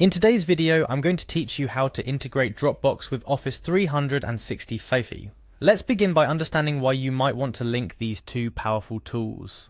In today's video, I'm going to teach you how to integrate Dropbox with Office 365. Let's begin by understanding why you might want to link these two powerful tools.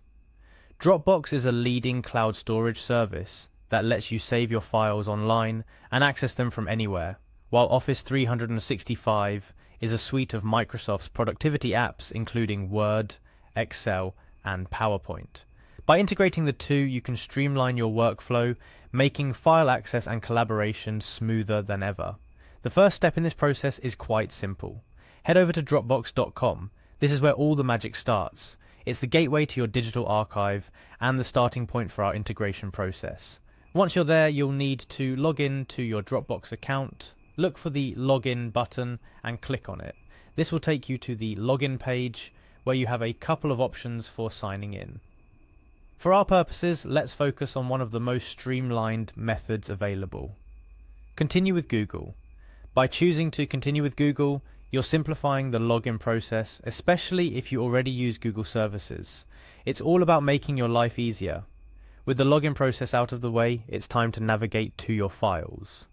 Dropbox is a leading cloud storage service that lets you save your files online and access them from anywhere, while Office 365 is a suite of Microsoft's productivity apps including Word, Excel, and PowerPoint. By integrating the two, you can streamline your workflow, making file access and collaboration smoother than ever. The first step in this process is quite simple. Head over to Dropbox.com. This is where all the magic starts. It's the gateway to your digital archive and the starting point for our integration process. Once you're there, you'll need to log in to your Dropbox account, look for the login button and click on it. This will take you to the login page where you have a couple of options for signing in. For our purposes, let's focus on one of the most streamlined methods available. Continue with Google. By choosing to continue with Google, you're simplifying the login process, especially if you already use Google services. It's all about making your life easier. With the login process out of the way, it's time to navigate to your files.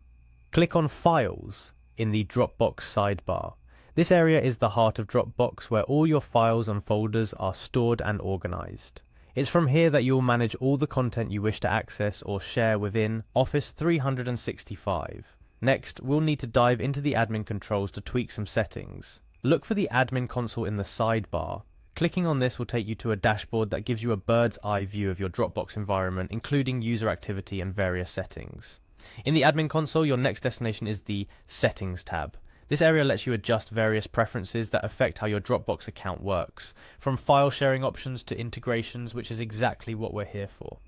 Click on Files in the Dropbox sidebar. This area is the heart of Dropbox, where all your files and folders are stored and organized. It's from here that you'll manage all the content you wish to access or share within Office 365. Next, we'll need to dive into the admin controls to tweak some settings. Look for the admin console in the sidebar. Clicking on this will take you to a dashboard that gives you a bird's eye view of your Dropbox environment, including user activity and various settings. In the admin console, your next destination is the Settings tab. This area lets you adjust various preferences that affect how your Dropbox account works, from file sharing options to integrations, which is exactly what we're here for.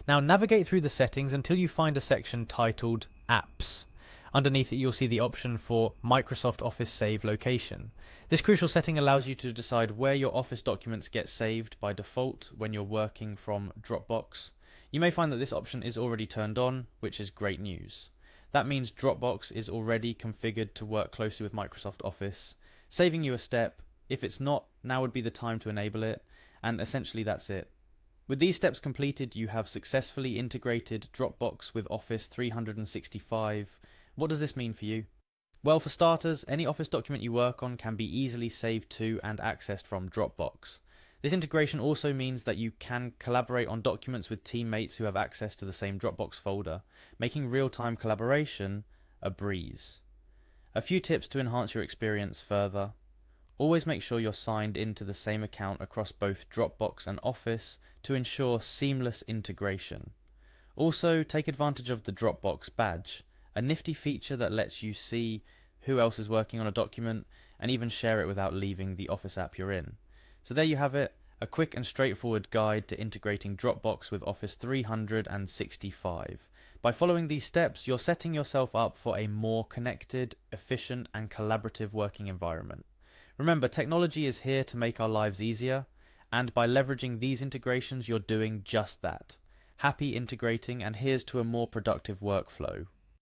Now navigate through the settings until you find a section titled Apps. Underneath it you'll see the option for Microsoft Office Save Location. This crucial setting allows you to decide where your Office documents get saved by default when you're working from Dropbox. You may find that this option is already turned on, which is great news. That means Dropbox is already configured to work closely with Microsoft Office, saving you a step. If it's not, now would be the time to enable it, and essentially that's it. With these steps completed, you have successfully integrated Dropbox with Office 365. What does this mean for you? Well, for starters, any Office document you work on can be easily saved to and accessed from Dropbox. This integration also means that you can collaborate on documents with teammates who have access to the same Dropbox folder, making real-time collaboration a breeze. A few tips to enhance your experience further. Always make sure you're signed into the same account across both Dropbox and Office to ensure seamless integration. Also, take advantage of the Dropbox badge, a nifty feature that lets you see who else is working on a document and even share it without leaving the Office app you're in. So there you have it, a quick and straightforward guide to integrating Dropbox with Office 365. By following these steps, you're setting yourself up for a more connected, efficient, and collaborative working environment. Remember, technology is here to make our lives easier, and by leveraging these integrations, you're doing just that. Happy integrating, and here's to a more productive workflow.